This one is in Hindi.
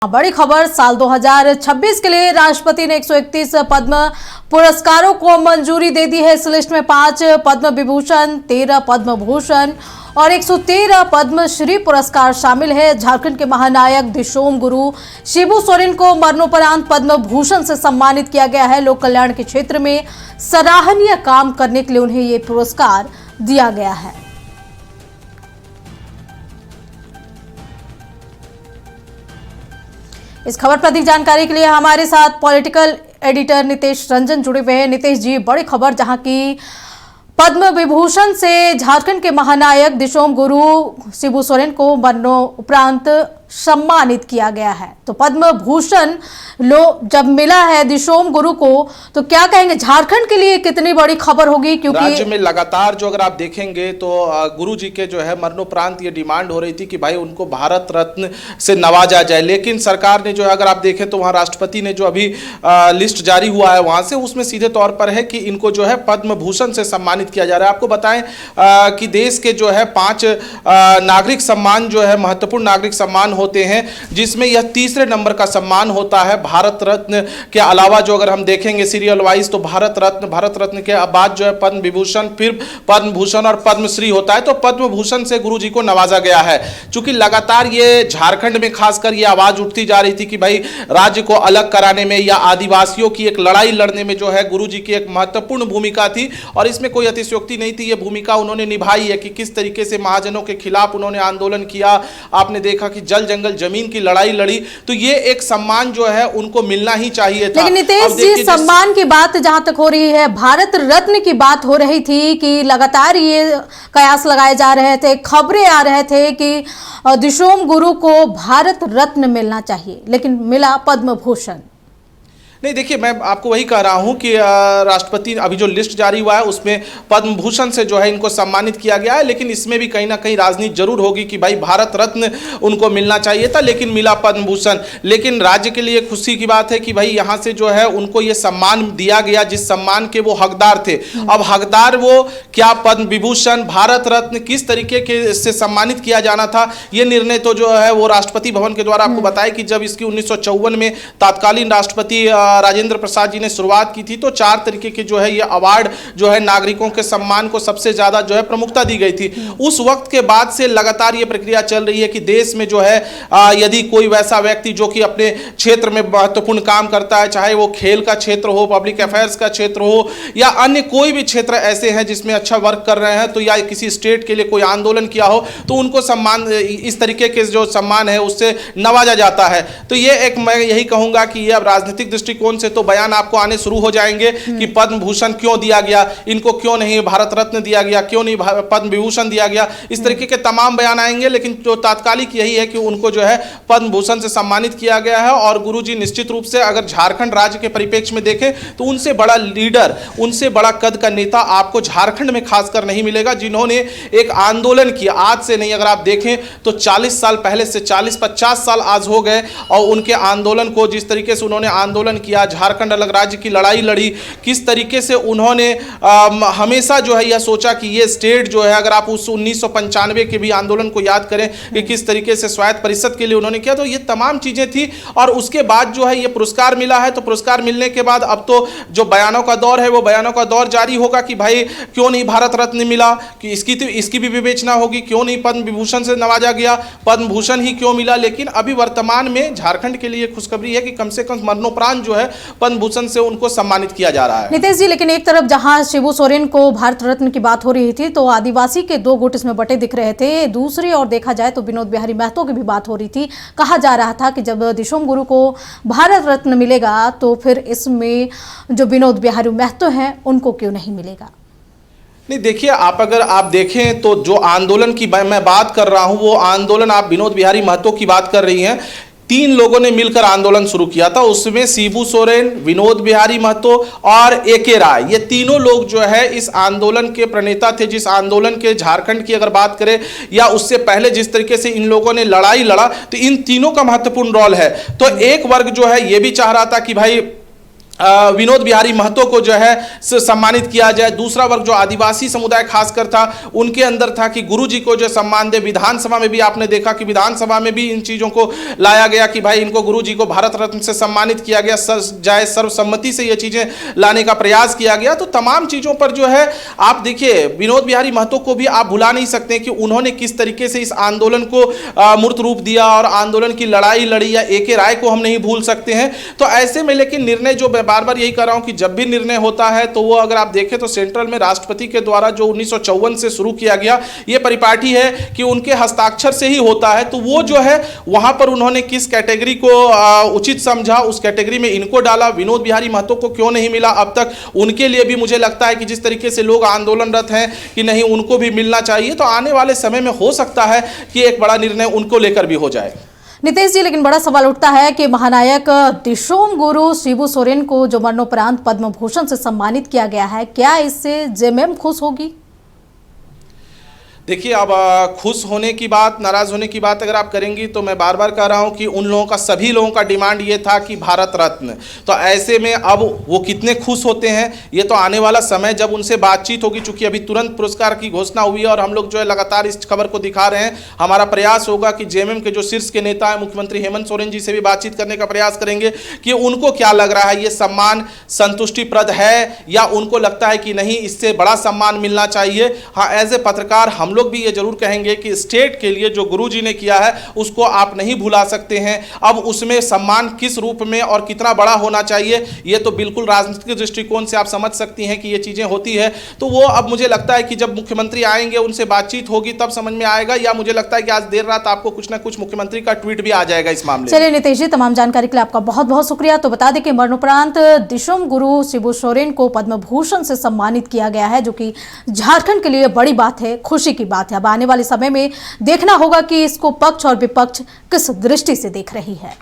बड़ी खबर, साल 2026 के लिए राष्ट्रपति ने 131 पद्म पुरस्कारों को मंजूरी दे दी है। इस लिस्ट में 5 पद्म विभूषण, 13 पद्म भूषण और 113 पद्मश्री पुरस्कार शामिल है। झारखंड के महानायक दिशोम गुरु शिबू सोरेन को मरणोपरांत पद्म भूषण से सम्मानित किया गया है। लोक कल्याण के क्षेत्र में सराहनीय काम करने के लिए उन्हें ये पुरस्कार दिया गया है। इस खबर पर अधिक जानकारी के लिए हमारे साथ पॉलिटिकल एडिटर नितेश रंजन जुड़े हुए हैं। नितेश जी, बड़ी खबर, जहां की पद्म विभूषण से झारखंड के महानायक दिशोम गुरु शिबू सोरेन को मरणोपरांत सम्मानित किया गया है। तो पद्म भूषण जब मिला है दिशोम गुरु को, तो क्या कहेंगे, झारखंड के लिए कितनी बड़ी खबर होगी? क्योंकि राज्य में लगातार जो अगर आप देखेंगे तो गुरु जी के जो है मरणोपरांत ये डिमांड हो रही थी कि भाई उनको भारत रत्न से नवाजा जाए, लेकिन सरकार ने जो है, अगर आप देखें तो वहाँ राष्ट्रपति ने जो अभी लिस्ट जारी हुआ है वहाँ से, उसमें सीधे तौर पर है कि इनको जो है पद्म भूषण से सम्मानित किया जा रहा है। आपको बताएं कि देश के जो है 5 नागरिक सम्मान जो है महत्वपूर्ण नागरिक सम्मान होते हैं, जिसमें यह तीसरे नंबर का सम्मान होता है। भारत रत्न के अलावा जो अगर हम देखेंगे सीरियल वाइज तो भारत रत्न के बाद जो है पद्म विभूषण, फिर पद्म भूषण और पद्मश्री होता है। तो पद्म भूषण से गुरु जी को नवाजा गया है। चूंकि लगातार ये झारखंड में खासकर ये आवाज उठती जा रही थी कि भाई राज्य को अलग कराने में या आदिवासियों की एक लड़ाई लड़ने में जो है गुरु जी की एक महत्वपूर्ण भूमिका थी, और इसमें कोई अतिशयोक्ति नहीं थी। ये भूमिका उन्होंने निभाई है कि किस तरीके से महाजनों के खिलाफ उन्होंने आंदोलन किया। आपने देखा कि जल जंगल जमीन की लड़ाई लड़ी, तो ये एक सम्मान जो है उनको मिलना ही चाहिए था। लेकिन नितेश जी, सम्मान की बात जहां तक हो रही है, भारत रत्न की बात हो रही थी कि लगातार ये कयास लगाए जा रहे थे, खबरें आ रहे थे कि दिशोम गुरु को भारत रत्न मिलना चाहिए, लेकिन मिला पद्म भूषण। नहीं, देखिए, मैं आपको वही कह रहा हूं कि राष्ट्रपति अभी जो लिस्ट जारी हुआ है उसमें पद्म भूषण से जो है इनको सम्मानित किया गया है, लेकिन इसमें भी कहीं ना कहीं राजनीति जरूर होगी कि भाई भारत रत्न उनको मिलना चाहिए था, लेकिन मिला पद्म भूषण। लेकिन राज्य के लिए खुशी की बात है कि भाई यहाँ से जो है उनको ये सम्मान दिया गया जिस सम्मान के वो हकदार थे। अब हकदार वो क्या, पद्म विभूषण, भारत रत्न, किस तरीके के से सम्मानित किया जाना था, ये निर्णय तो जो है वो राष्ट्रपति भवन के द्वारा आपको बताया कि जब इसकी 1954 में तत्कालीन राष्ट्रपति राजेंद्र प्रसाद जी ने शुरुआत की थी, तो 4 तरीके के जो है ये अवार्ड जो है नागरिकों के सम्मान को सबसे ज्यादा जो है प्रमुखता दी गई थी। उस वक्त के बाद से लगातार ये प्रक्रिया चल रही है कि देश में जो है यदि कोई वैसा व्यक्ति जो कि अपने क्षेत्र में महत्वपूर्ण काम करता है, चाहे वो खेल का क्षेत्र हो, पब्लिक अफेयर्स का क्षेत्र हो, या अन्य कोई भी क्षेत्र ऐसे हैं जिसमें अच्छा वर्क कर रहे हैं, तो या किसी स्टेट के लिए कोई आंदोलन किया हो, तो उनको सम्मान, इस तरीके के जो सम्मान है उससे नवाजा जाता है। तो ये एक, मैं यही कहूंगा कि ये अब राजनीतिक दृष्टिकोण से तो बयान आपको आने शुरू हो जाएंगे कि पद्म भूषण क्यों दिया गया, इनको क्यों नहीं भारत रत्न दिया गया, क्यों नहीं पद्म विभूषण दिया गया, इस तरीके के तमाम बयान आएंगे। लेकिन जो तात्कालिक यही है कि उनको जो है पद्म भूषण से सम्मानित किया गया है। और गुरुजी निश्चित रूप से अगर झारखंड राज्य के परिप्रेक्ष्य में देखें तो उनसे बड़ा लीडर, उनसे बड़ा कद का नेता आपको झारखंड में खासकर नहीं मिलेगा, जिन्होंने एक आंदोलन किया। आज से नहीं, अगर आप देखें तो 40 साल पहले से, 40-50 साल आज हो गए, और उनके आंदोलन को, जिस तरीके से उन्होंने आंदोलन किया, झारखंड अलग राज्य की लड़ाई लड़ी, किस तरीके से उन्होंने हमेशा जो है यह सोचा कि ये स्टेट जो है, अगर आप उस 1995 के भी आंदोलन को याद करें कि किस तरीके से स्वायत्त परिषद के लिए उन्होंने किया, तो ये तमाम चीजें थी। और उसके बाद जो है ये पुरस्कार मिला है, तो पुरस्कार मिलने के बाद अब तो जो बयानों का दौर है वो बयानों का दौर जारी होगा कि भाई क्यों नहीं भारत रत्न मिला, कि इसकी भी विवेचना होगी, क्यों नहीं पद्म विभूषण से नवाजा गया, पद्म भूषण ही क्यों मिला। लेकिन अभी वर्तमान में झारखंड के लिए खुशखबरी है कि कम से कम मरणोपरांत जो है पद्म भूषण से उनको सम्मानित किया जा रहा है। नितेश जी, लेकिन एक तरफ जहां शिबू सोरेन को भारत रत्न की बात हो रही थी, तो आदिवासी के 2 गुट इसमें बटे दिख रहे थे। दूसरी ओर देखा जाए तो विनोद बिहारी महतो की भी बात हो रही थी। कहा जा रहा था कि जब दिशोम गुरु को भारत रत्न मिलेगा तो फिर इसमें जो विनोद बिहारी महतो हैं उनको क्यों नहीं मिलेगा? नहीं, देखिए, अगर आप देखें तो जो आंदोलन की मैं बात कर रहा हूं, वो आंदोलन आप विनोद बिहारी महतो की बात कर रही हैं। 3 लोगों ने मिलकर आंदोलन शुरू किया था, उसमें शिबू सोरेन, विनोद बिहारी महतो और ए.के. राय, ये तीनों लोग जो है इस आंदोलन के प्रणेता थे। जिस आंदोलन के झारखंड की अगर बात करें या उससे पहले जिस तरीके से इन लोगों ने लड़ाई लड़ा, तो इन तीनों का महत्वपूर्ण रोल है। तो एक वर्ग जो है ये भी चाह रहा था कि भाई विनोद बिहारी महतो को जो है सम्मानित किया जाए। दूसरा वर्ग जो आदिवासी समुदाय खासकर था, उनके अंदर था कि गुरुजी को जो सम्मान दे। विधानसभा में भी आपने देखा कि विधानसभा में भी इन चीज़ों को लाया गया कि भाई इनको गुरुजी को भारत रत्न से सम्मानित किया गया जाए, सर्वसम्मति से ये चीज़ें लाने का प्रयास किया गया। तो तमाम चीज़ों पर जो है आप देखिए, विनोद बिहारी महतो को भी आप भुला नहीं सकते कि उन्होंने किस तरीके से इस आंदोलन को मूर्त रूप दिया और आंदोलन की लड़ाई लड़ी, या ए.के. राय को हम नहीं भूल सकते हैं। तो ऐसे में लेकिन निर्णय जो बार बार यही कर रहा हूं कि जब भी निर्णय होता है तो वो अगर आप देखें तो सेंट्रल में राष्ट्रपति के द्वारा जो 1954 से शुरू किया गया ये परिपाटी है कि उनके हस्ताक्षर से ही होता है। तो वो जो है वहां पर उन्होंने किस कैटेगरी को उचित समझा, उस कैटेगरी में इनको डाला। विनोद बिहारी महतो को क्यों नहीं मिला अब तक, उनके लिए भी मुझे लगता है कि जिस तरीके से लोग आंदोलनरत हैं कि नहीं उनको भी मिलना चाहिए। तो आने वाले समय में हो सकता है कि एक बड़ा निर्णय उनको लेकर भी हो जाए। नितेश जी, लेकिन बड़ा सवाल उठता है कि महानायक दिशोम गुरु शिबू सोरेन को जो मरणोपरांत पद्म भूषण से सम्मानित किया गया है, क्या इससे जेएमएम खुश होगी? देखिए, अब खुश होने की बात, नाराज होने की बात अगर आप करेंगी तो मैं बार बार कह रहा हूं कि उन लोगों का, सभी लोगों का डिमांड ये था कि भारत रत्न। तो ऐसे में अब वो कितने खुश होते हैं ये तो आने वाला समय जब उनसे बातचीत होगी। चूंकि अभी तुरंत पुरस्कार की घोषणा हुई है और हम लोग जो है लगातार इस खबर को दिखा रहे हैं। हमारा प्रयास होगा कि जेएमएम के जो शीर्ष के नेता है मुख्यमंत्री हेमंत सोरेन जी से भी बातचीत करने का प्रयास करेंगे कि उनको क्या लग रहा है, ये सम्मान संतुष्टिप्रद है या उनको लगता है कि नहीं इससे बड़ा सम्मान मिलना चाहिए। हाँ, एज ए पत्रकार हम लोग भी ये जरूर कहेंगे कि स्टेट के लिए जो गुरुजी ने किया है उसको आप नहीं भुला सकते हैं। अब उसमें सम्मान किस रूप में और कितना बड़ा होना चाहिए ये तो बिल्कुल राजनीतिक दृष्टिकोण से आप समझ सकती हैं कि ये चीजें होती है। तो वो अब मुझे लगता है कि जब मुख्यमंत्री आएंगे, उनसे बातचीत होगी, तब समझ में आएगा। या मुझे लगता है कि आज देर रात आपको कुछ ना कुछ मुख्यमंत्री का ट्वीट भी आ जाएगा इस मामले में। चलिए नितेश जी, तमाम जानकारी के लिए आपका बहुत बहुत शुक्रिया। तो बता दें कि मरणोपरांत दिशोम गुरु शिबू सोरेन को पद्म भूषण से सम्मानित किया गया है, जो कि झारखंड के लिए बड़ी बात है, खुशी की बात है। अब आने वाले समय में देखना होगा कि इसको पक्ष और विपक्ष किस दृष्टि से देख रही है।